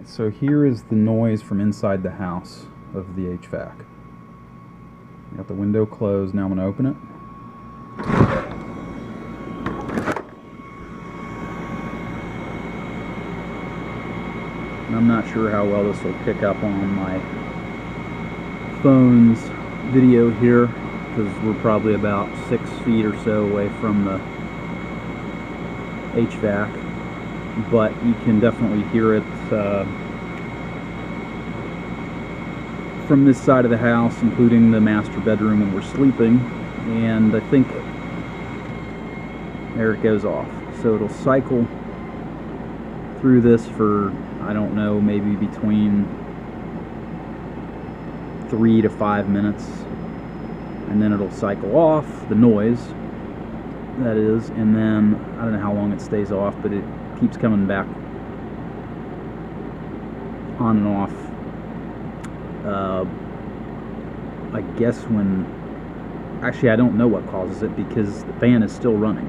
So here is the noise from inside the house of the HVAC. Got the window closed. Now I'm going to open it. And I'm not sure how well this will pick up on my phone's video here, because we're probably about 6 feet or so away from the HVAC, but you can definitely hear it from this side of the house, including the master bedroom when we're sleeping. And I think there it goes off. So it'll cycle through this for, I don't know, maybe between 3 to 5 minutes, and then it'll cycle off, the noise that is, and then I don't know how long it stays off, but it keeps coming back on and off. I guess when, actually I don't know what causes it, because the fan is still running.